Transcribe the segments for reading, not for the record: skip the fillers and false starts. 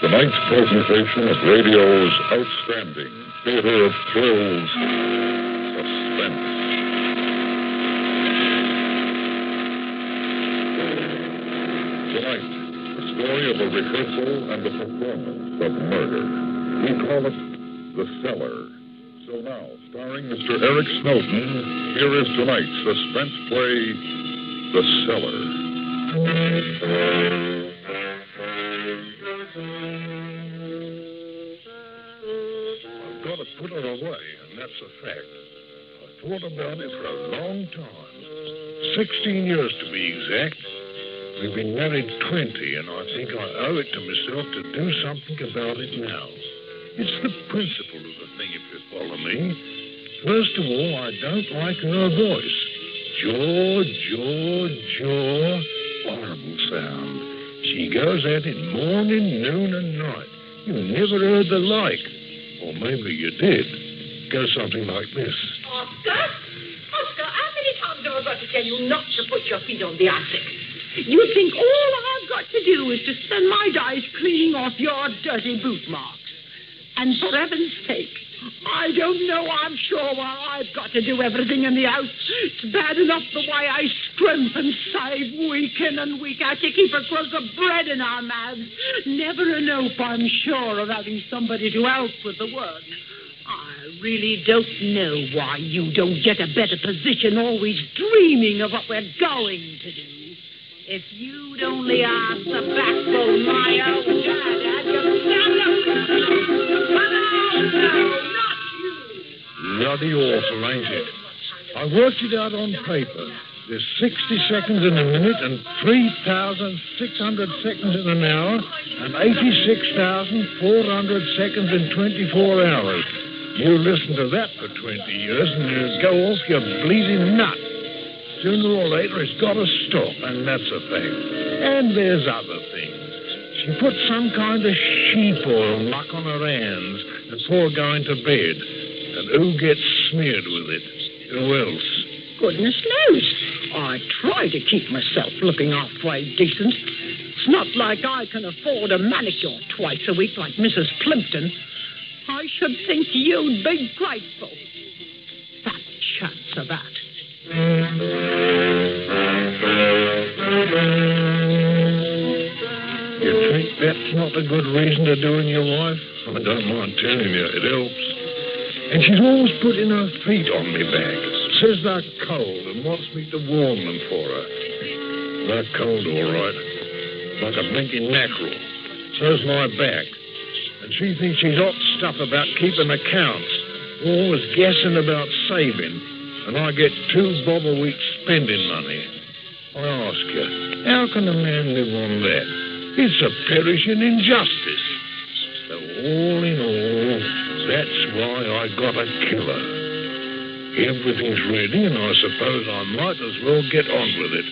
Tonight's presentation of radio's outstanding theater of thrills, Suspense. Tonight, the story of a rehearsal and a performance of murder. We call it The Cellar. So now, starring Mr. Eric Snowden, here is tonight's suspense play, The Cellar. I've got to put her away, and that's a fact. I've thought about it for a long time. 16 years to be exact. We've been married 20, and I think I owe it to myself to do something about it now. It's the principle of the thing, if you follow me. First of all, I don't like her voice. Jaw. Horrible sound. She goes at it morning, noon, and night. You never heard the like. Or maybe you did. Goes something like this. Oscar, how many times have I got to tell you not to put your feet on the attic? You think all I've got to do is to spend my days cleaning off your dirty boot marks. And for heaven's sake, I don't know, I'm sure, why I've got to do everything in the house. It's bad enough the way I scrimp and save week in and week out to keep a crust of bread in our mouths. Never an hope, I'm sure, of having somebody to help with the work. I really don't know why you don't get a better position, always dreaming of what we're going to do. If you'd only ask the backbone my old dad had, you'd stand up. Bloody awful, ain't it? I worked it out on paper. There's 60 seconds in a minute and 3,600 seconds in an hour and 86,400 seconds in 24 hours. You listen to that for 20 years and you go off your bleeding nut. Sooner or later it's got to stop, and that's a fact. And there's other things. She put some kind of sheep oil muck on her hands before going to bed. And who gets smeared with it? Who else? Goodness knows. I try to keep myself looking halfway decent. It's not like I can afford a manicure twice a week like Mrs. Plimpton. I should think you'd be grateful. Fat chance of that. You think that's not a good reason to do in your wife? I don't mind telling you, it helps. And she's always putting her feet on me back. Says they're cold and wants me to warm them for her. They're cold, all right. Like a blinking mackerel. So's my back. And she thinks she's hot stuff about keeping accounts. Always guessing about saving. And I get 2 bob a week spending money. I ask you, how can a man live on that? It's a perishing injustice. So all in all, that's why I gotta kill her. Everything's ready, and I suppose I might as well get on with it.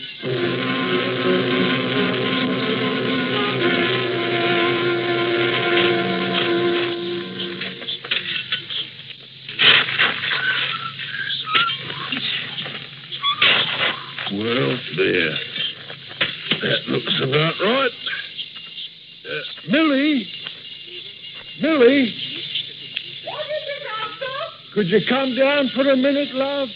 Well, there. That looks about right. Millie? Millie? What is it, Oscar? Could you come down for a minute, love?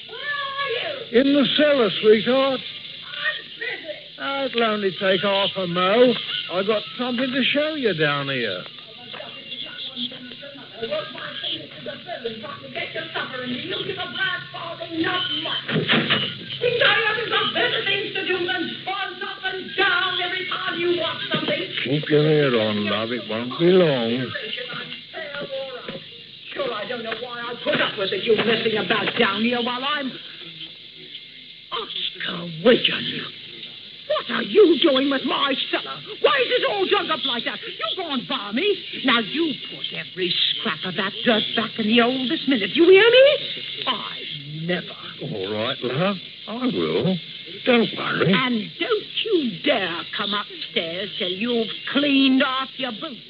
Where are you? In the cellar, sweetheart. I'm busy. Oh, it'll only take half a mo. I got something to show you down here. I work my fingers to the bone trying to get your supper, and you give a glad farthing, not much. Think I haven't got better things to do than buzz up and down every time you want something? Keep your head on, love. It won't be long. Sure, I don't know why I put up with it, you messing about down here while I'm... Oscar Wigan, what are you doing with my cellar? Why is it all dug up like that? You go and bar me. Now, you put every scrap of that dirt back in the hole this minute. You hear me? I never. All right, love. I will. Don't worry. And don't you dare come upstairs till you've cleaned off your boots.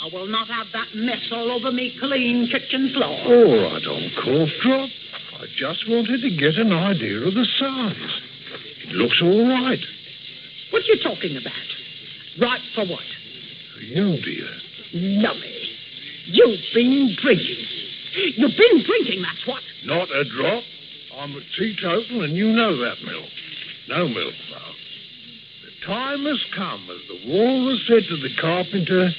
I will not have that mess all over me clean kitchen floor. All right, old cough drop. I just wanted to get an idea of the size. It looks all right. What are you talking about? Right for what? you, dear. Lummy, you've been drinking. You've been drinking, that's what. Not a drop. I'm a teetotal, and you know that, Mill. No milk, though. The time has come, as the walrus said to the carpenter,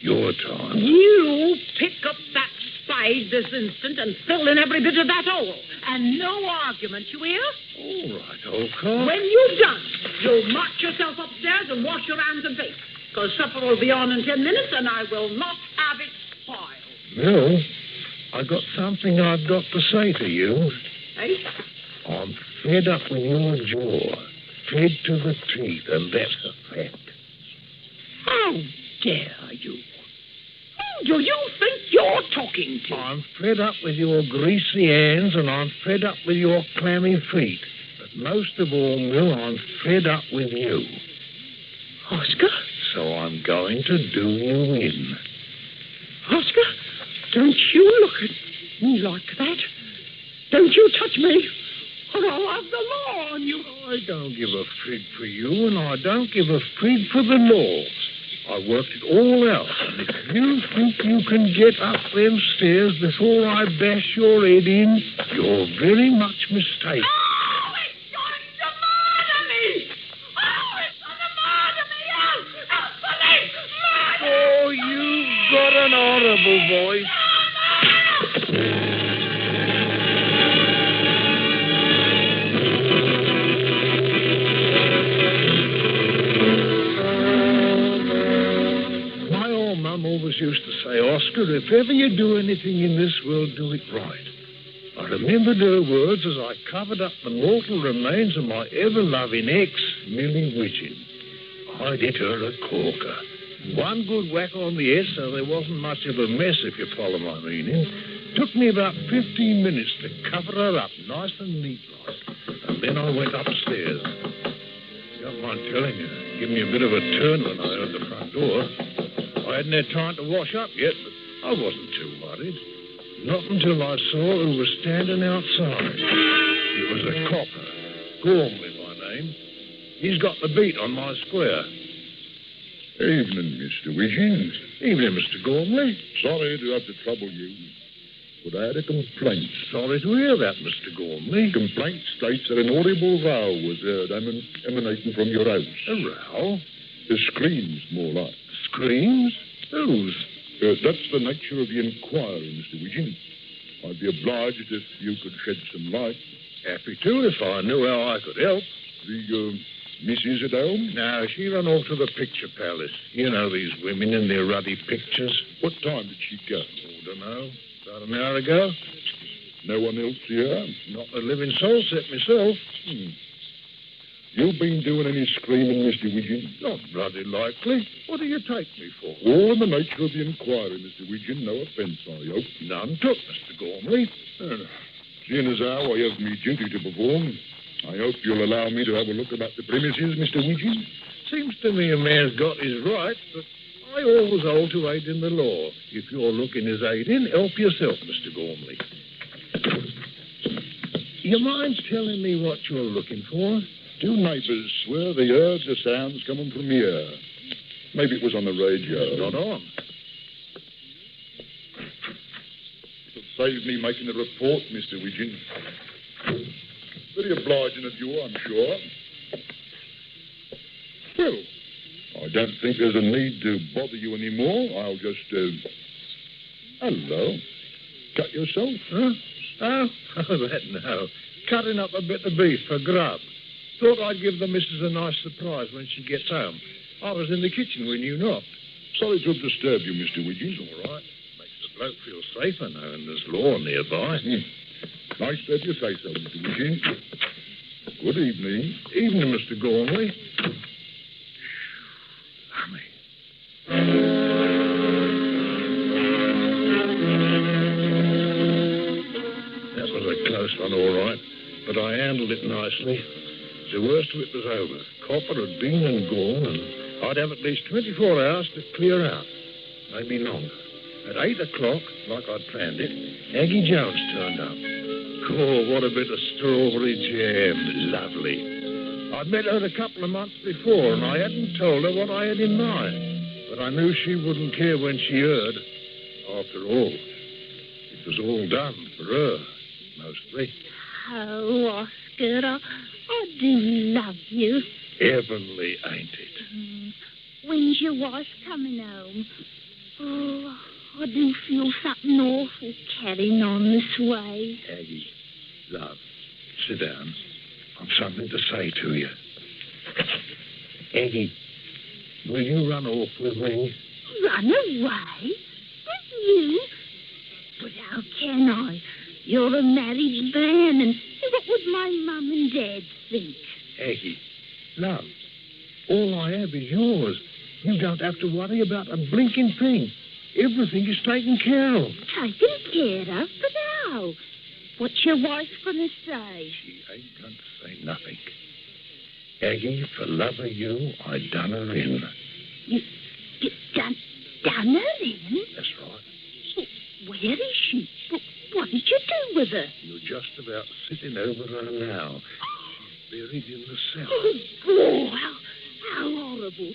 your time. You pick up that spade this instant and fill in every bit of that hole. And no argument, you hear? All right, old car. When you've done, you'll march yourself upstairs and wash your hands and face. Because supper will be on in 10 minutes, and I will not have it spoiled. Mill, I got something I've got to say to you. Eh? I'm fed up with your jaw. Fed to the teeth, and that's a fact. How dare you? Who do you think you're talking to? I'm fed up with your greasy hands, and I'm fed up with your clammy feet. But most of all, Mill, I'm fed up with you. Oscar? So I'm going to do you in. Oscar, don't you look at me like that. Don't you touch me, or I'll have the law on you. I don't give a fig for you, and I don't give a fig for the law. I worked it all out, and if you think you can get up them stairs before I bash your head in, you're very much mistaken. Oh, it's going to murder me! Oh, it's going to murder me! Help! Police! Murder! Oh, you've got an horrible voice. Always used to say, Oscar, if ever you do anything in this world, do it right. I remembered her words as I covered up the mortal remains of my ever-loving ex, Millie Widgeon. I did her a corker. One good whack on the head so there wasn't much of a mess, if you follow my meaning. Took me about 15 minutes to cover her up, nice and neat-like. And then I went upstairs. Don't mind telling you, it gave me a bit of a turn when I heard the front door. I hadn't had time to wash up yet, but I wasn't too worried. Not until I saw who was standing outside. It was a copper, Gormley by name. He's got the beat on my square. Evening, Mr. Widgeon. Evening, Mr. Gormley. Sorry to have to trouble you, but I had a complaint. Sorry to hear that, Mr. Gormley. Complaint states that an audible row was heard emanating from your house. A row? The screams, more like. Screams? Whose? That's the nature of the inquiry, Mr. Widgeon. I'd be obliged if you could shed some light. Happy to, if I knew how I could help. The, Mrs. at home? No, she ran off to the picture palace. You know these women in their ruddy pictures. What time did she go? Oh, don't know. About an hour ago. No one else here? Not a living soul except myself. You been doing any screaming, Mr. Widgeon? Not bloody likely. What do you take me for? All in the nature of the inquiry, Mr. Widgeon. No offence, I hope. None took, Mr. Gormley. Seeing as how I have me duty to perform, I hope you'll allow me to have a look about the premises, Mr. Widgeon. Seems to me a man's got his rights, but I always hold to aid in the law. If you're looking as aid in, help yourself, Mr. Gormley. You mind telling me what you're looking for? Two neighbours swear they heard the sounds coming from here. Maybe it was on the radio. It's not on. It'll save me making a report, Mr. Widgeon. Very obliging of you, I'm sure. Well, I don't think there's a need to bother you anymore. I'll just, Hello. Cut yourself? Huh? Oh, that no. Cutting up a bit of beef for grub. Thought I'd give the missus a nice surprise when she gets home. I was in the kitchen when you knocked. Sorry to have disturbed you, Mr. Widgeon. It's all right. Makes the bloke feel safer knowing there's law nearby. Nice to have you say so, Mr. Widgeon. Good evening. Evening, Mr. Gormley. That was a close one, all right. But I handled it nicely. The worst of it was over. Copper had been and gone, and I'd have at least 24 hours to clear out. Maybe longer. At 8 o'clock, like I'd planned it, Aggie Jones turned up. Oh, what a bit of strawberry jam. Lovely. I'd met her a couple of months before, and I hadn't told her what I had in mind. But I knew she wouldn't care when she heard. After all, it was all done for her, mostly. Oh, Oscar, I do love you. Heavenly, ain't it? When's your wife coming home? Oh, I do feel something awful carrying on this way. Aggie, love, sit down. I've something to say to you. Aggie, will you run off with me? Run away? With you? But how can I? You're a married man, and what would my mum and dad think? Aggie, love, all I have is yours. You don't have to worry about a blinking thing. Everything is taken care of. Taken care of? But how? What's your wife going to say? She ain't going to say nothing. Aggie, for love of you, I done her in. You done her in? That's right. Well, where is she? What did you do with her? You're just about sitting over her now. She's buried in the cellar. Oh, how horrible.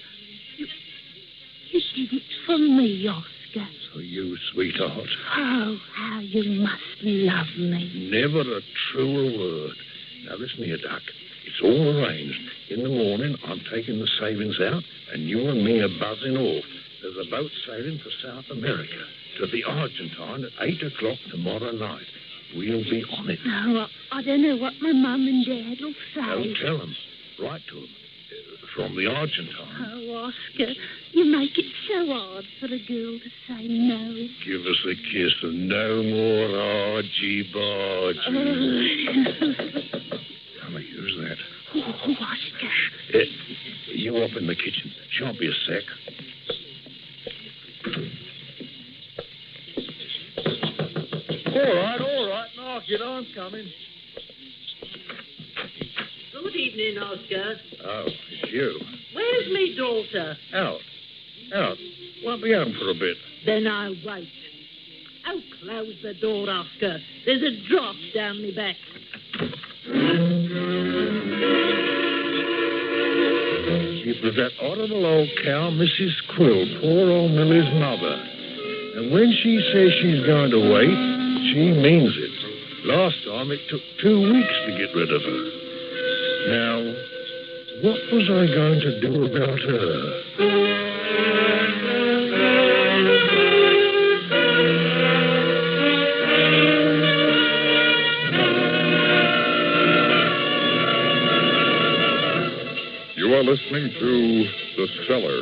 You did it for me, Oscar. For you, sweetheart. Oh, how you must love me. Never a truer word. Now, listen here, Duck. It's all arranged. In the morning, I'm taking the savings out, and you and me are buzzing off. There's a boat sailing for South America, to the Argentine at 8 o'clock tomorrow night. We'll be on it. No, I don't know what my mum and dad will say. Don't tell them. Write to them. From the Argentine. Oh, Oscar, you make it so hard for a girl to say no. Give us a kiss and no more argy-bargy. Come on, use that. Oh, Oscar. You up in the kitchen. Shan't be a sec. All right. Knock it, I'm coming. Good evening, Oscar. Oh, it's you. Where's me daughter? Out. Won't be home for a bit. Then I'll wait. Oh, close the door, Oscar. There's a drop down me back. It was that horrible old cow, Mrs. Quill, poor old Millie's mother. And when she says she's going to wait, she means it. Last time it took 2 weeks to get rid of her. Now, what was I going to do about her? You are listening to The Cellar,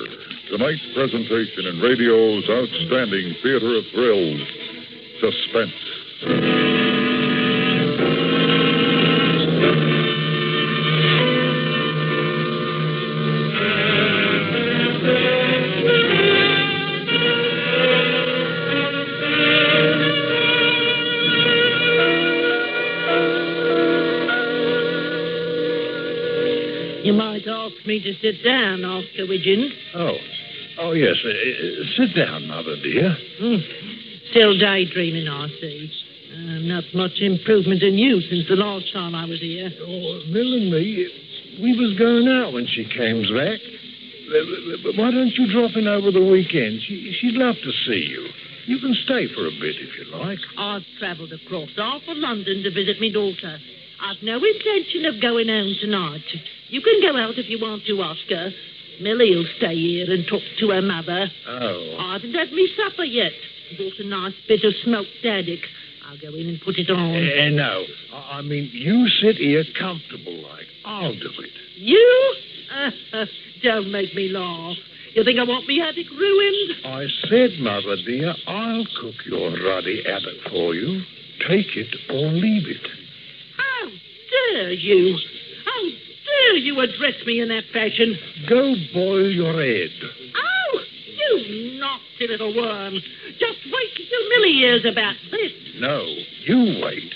tonight's presentation in radio's outstanding theater of thrills, Suspense. You might ask me to sit down, Oscar Widgeon. Oh, yes. Sit down, Mother, dear. Still daydreaming, I see. Not much improvement in you since the last time I was here. Oh, Mill and me, we was going out when she came back. Why don't you drop in over the weekend? She'd love to see you. You can stay for a bit if you like. I've travelled across half of London to visit me daughter. I've no intention of going home tonight. You can go out if you want to, Oscar. Millie'll stay here and talk to her mother. Oh. I haven't had me supper yet. Bought a nice bit of smoked haddock. I'll go in and put it on. No. I mean, you sit here comfortable like. I'll do it. You? Don't make me laugh. You think I want me haddock ruined? I said, Mother dear, I'll cook your ruddy haddock for you. Take it or leave it. How dare you? How dare you address me in that fashion? Go boil your head. Oh, you naughty little worm. Just wait till Millie hears about this. No, you wait.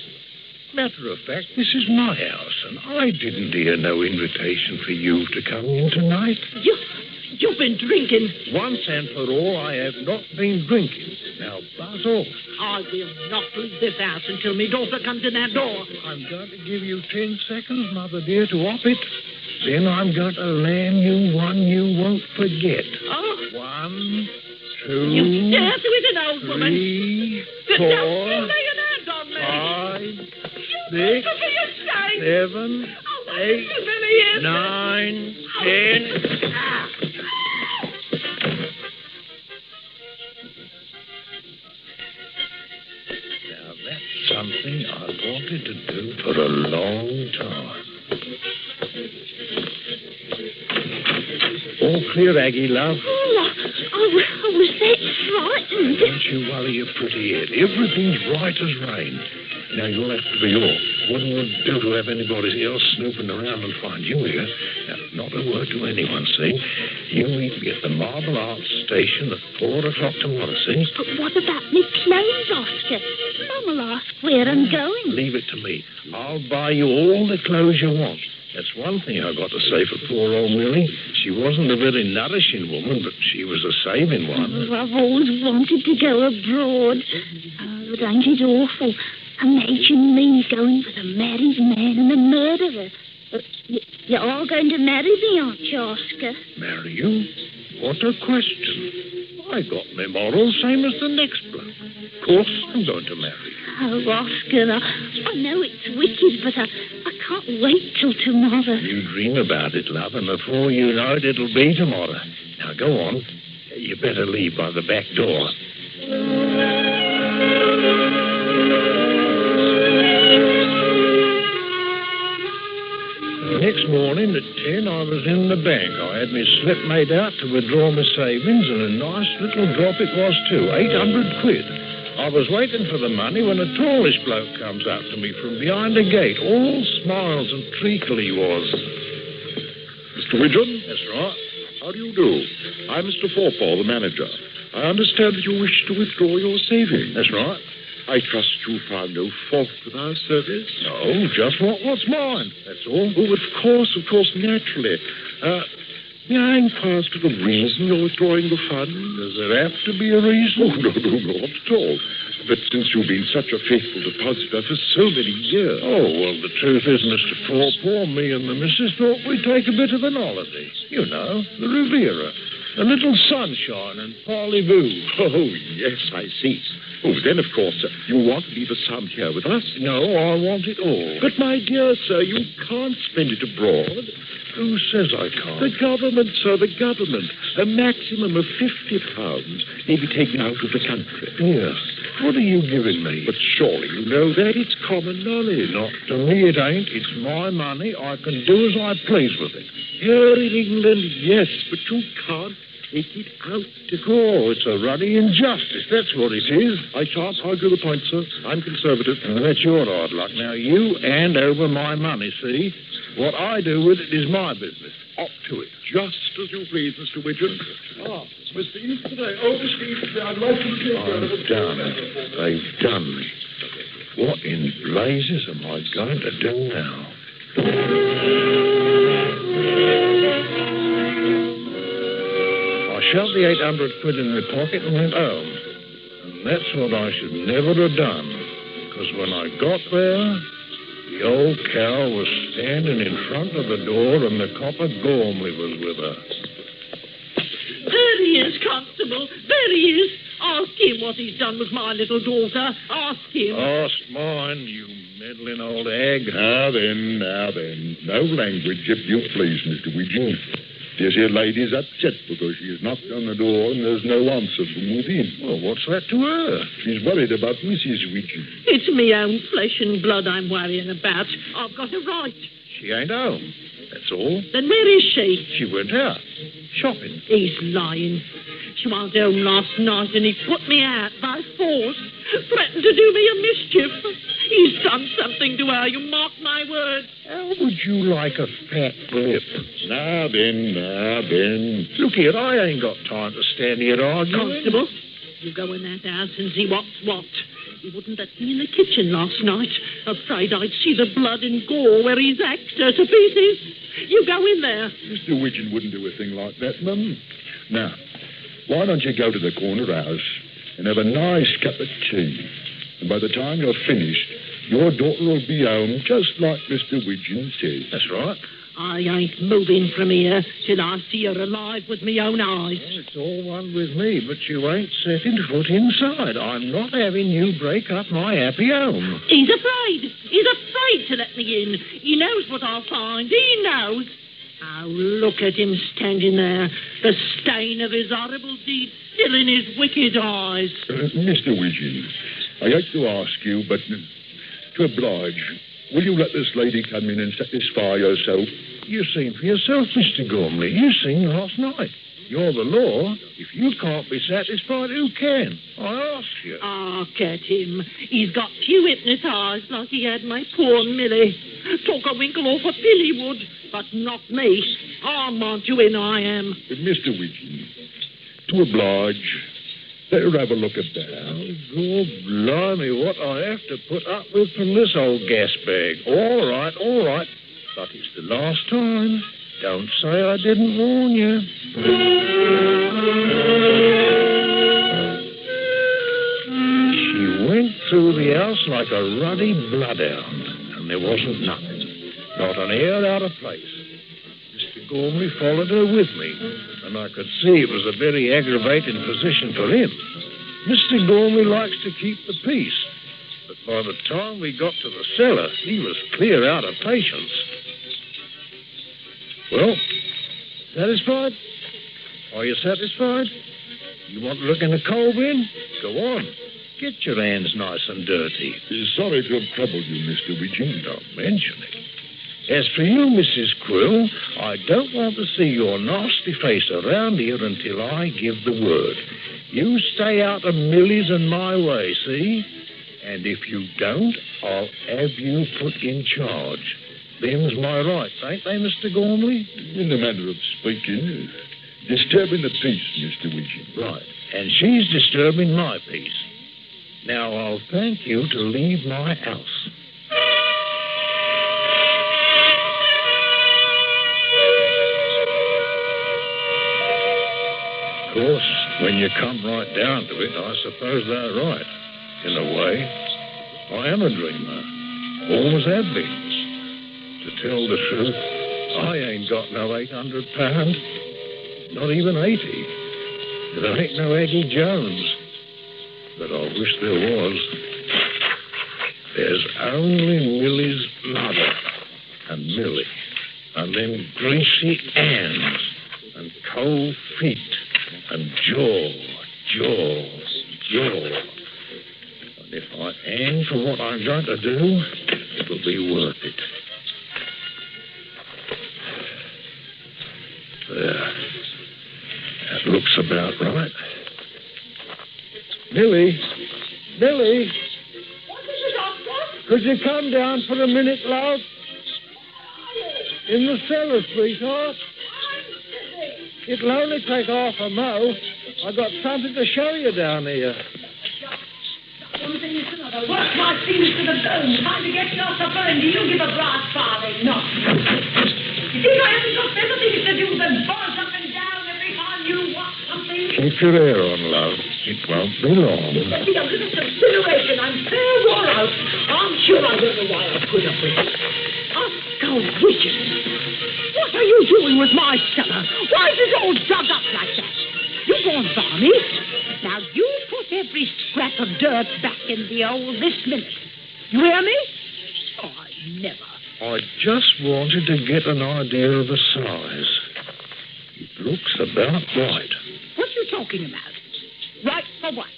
Matter of fact, this is my house, and I didn't hear no invitation for you to come in tonight. You've been drinking. Once and for all, I have not been drinking. Now, buzz off. I will not leave this house until my daughter comes in that door. I'm going to give you 10 seconds, Mother dear, to op it. Then I'm going to land you one you won't forget. Oh. 1, 2, You dare to hit an old woman. 3, Don't 4, you lay an hand on me. 5, You 6, look at your shame. 7, Oh, 8, that's humiliating. 9, 10. Now, that's something I wanted to do for a long time. All clear, Aggie, love. Oh, I was that frightened. Don't you worry your pretty head. Everything's right as rain. Now, you'll have to be off. Wouldn't do to have anybody else snooping around and find you here. Now, not a word to anyone, see? You meet me at the Marble Arts station at 4 o'clock tomorrow, see? But what about me clothes, Oscar? Mum'll ask where I'm going. Leave it to me. I'll buy you all the clothes you want. That's one thing I got to say for poor old Millie. She wasn't a very nourishing woman, but she was a saving one. Oh, I've always wanted to go abroad. Oh, but ain't it awful? Imagine me going with a married man and a murderer. You're all going to marry me, aren't you, Oscar? Marry you? What a question. I got my morals, same as the next bloke. Of course I'm going to marry you. Oh, Oscar, I know it's wicked, but I can't wait till tomorrow. You dream about it, love, and before you know it, it'll be tomorrow. Now, go on. You better leave by the back door. Next morning at 10, I was in the bank. I had my slip made out to withdraw my savings, and a nice little drop it was, too. 800 quid. I was waiting for the money when a tallish bloke comes up to me from behind a gate. All smiles and treacle he was. Mr. Widgeon? That's right. How do you do? I'm Mr. Forfall, the manager. I understand that you wish to withdraw your savings. That's right. I trust you found no fault with our service? No, just what's mine. That's all. Oh, of course, naturally. May I inquire as to the reason you're withdrawing the funds? Does there have to be a reason? Oh, no, not at all. But since you've been such a faithful depositor for so many years... Oh, well, the truth is, Mr. Forpaw, me and the missus thought we'd take a bit of an holiday. You know, the Riviera. A little sunshine and parlez-vous. Oh, yes, I see. Oh, then, of course, you want to leave a sum here with us? No, I want it all. But, my dear sir, you can't spend it abroad. Who says I can't? The government, sir, the government. A maximum of £50 may be taken out of the country. Yes. What are you giving me? But surely you know that it's common knowledge. Not to me it ain't. It's my money. I can do as I please with it. Here in England, yes, but you can't take it out. Oh, it's a ruddy injustice. That's what it is. I shan't argue the point, sir. I'm conservative. That's your hard luck. Now, you hand over my money, see? What I do with it is my business. Up to it. Just as you please, Mr. Widgeon. Mr. Easterday. Oh, Mr. Easterday, I'd like to take I'm done. They've done me. What in blazes am I going to do now? I shoved the 800 quid in my pocket and went home. And that's what I should never have done. Because when I got there, the old cow was standing in front of the door and the copper Gormley was with her. There he is, Constable. There he is. Ask him what he's done with my little daughter. Ask him. Ask mine, you meddling old hag. Now then. No language, if you please, Mr. Widgeon. This here lady's upset because she has knocked on the door and there's no answer from within. Well, what's that to her? She's worried about Mrs. Widgeon. It's me own flesh and blood I'm worrying about. I've got a right. She ain't home. That's all. Then where is she? She went out. Shopping. He's lying. She wasn't home last night and he put me out by force. Threatened to do me a mischief. He's done something to her, you mark my words. How would you like a fat lip? Now then. Look here, I ain't got time to stand here arguing. Constable, you go in that house and see what's what. He wouldn't let me in the kitchen last night. Afraid I'd see the blood and gore where he's hacked her to pieces. You go in there. Mr. Widgeon wouldn't do a thing like that, Mum. Now, why don't you go to the corner house and have a nice cup of tea? And by the time you're finished, your daughter will be home just like Mr. Widgeon says. That's right. I ain't moving from here till I see her alive with me own eyes. Well, it's all one with me, but you ain't setting foot inside. I'm not having you break up my happy home. He's afraid. He's afraid to let me in. He knows what I'll find. He knows. Oh, look at him standing there. The stain of his horrible deed still in his wicked eyes. Mr. Widgeon, I hate to ask you, but to oblige, will you let this lady come in and satisfy herself? You seen for yourself, Mr. Gormley. You seen last night. You're the law. If you can't be satisfied, who can? I ask you. Ah, get him. He's got few hypnotised like he had my poor Millie. Talk a winkle off a pilly would, but not me. I'm on to in, I am. Mr. Widgeon, to oblige, let her have a look at that. Oh, God blimey, what I have to put up with from this old gas bag. All right. But it's the last time. Don't say I didn't warn you. She went through the house like a ruddy bloodhound, and there wasn't nothing. Not an hair out of place. Mr. Gormley followed her with me, and I could see it was a very aggravating position for him. Mr. Gormley likes to keep the peace, but by the time we got to the cellar, he was clear out of patience. Well, satisfied? Are you satisfied? You want to look in the coal bin? Go on. Get your hands nice and dirty. Sorry to have troubled you, Mr. Widgeon. Don't mention it. As for you, Mrs. Quill, I don't want to see your nasty face around here until I give the word. You stay out of Millie's and my way, see? And if you don't, I'll have you put in charge. Them's my rights, ain't they, Mr. Gormley? In the manner of speaking, disturbing the peace, Mr. Widgeon. Right, and she's disturbing my peace. Now, I'll thank you to leave my house. Of course, when you come right down to it, I suppose they're right. In a way, I am a dreamer. Always have been. To tell the truth, I ain't got no £800. Not even 80. There ain't no Eddie Jones. But I wish there was. There's only Millie's mother. And Millie. And them greasy hands. And cold feet. And jaw. And if I aim for what I'm going to do, it'll be worth it. There. That looks about right. Millie? What is it, Doctor? Could you come down for a minute, love? In the cellar, sweetheart. It'll only take half a mo. I got something to show you down here. One thing is another. Work my things to the bone. Trying to get you off the burn. Do you give a brass farthing? No. You think I haven't got better things to do than buzz up and down every time you want something? Keep your hair on, love. It won't be long. Let me a little consideration. I'm fair wore out. I'm sure I don't know why I put up with it. Oscar Widgeon. What are you doing with my cellar? Why is it all dug up like that? You've gone balmy. Now you put every scrap of dirt back in the hole this minute. You hear me? Oh, I never. I just wanted to get an idea of the size. It looks about right. What are you talking about? Right for what?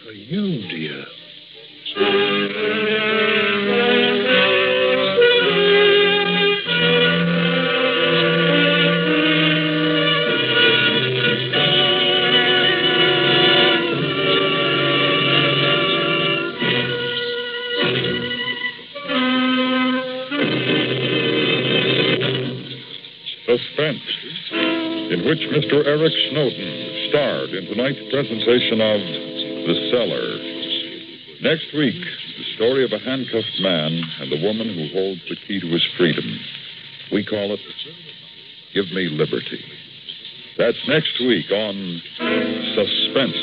For you, dear. Suspense, in which Mr. Eric Snowden starred in tonight's presentation of The Cellar. Next week, the story of a handcuffed man and the woman who holds the key to his freedom. We call it Give Me Liberty. That's next week on Suspense.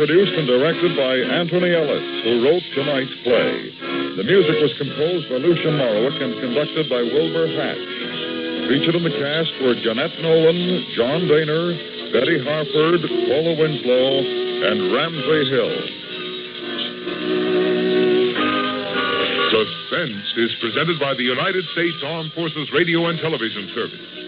produced and directed by Anthony Ellis, who wrote tonight's play. The music was composed by Lucia Morrowick and conducted by Wilbur Hatch. Featured in the cast were Jeanette Nolan, John Daner, Betty Harford, Paula Winslow, and Ramsey Hill. Suspense is presented by the United States Armed Forces Radio and Television Service.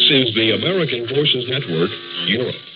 This is the American Forces Network, Europe.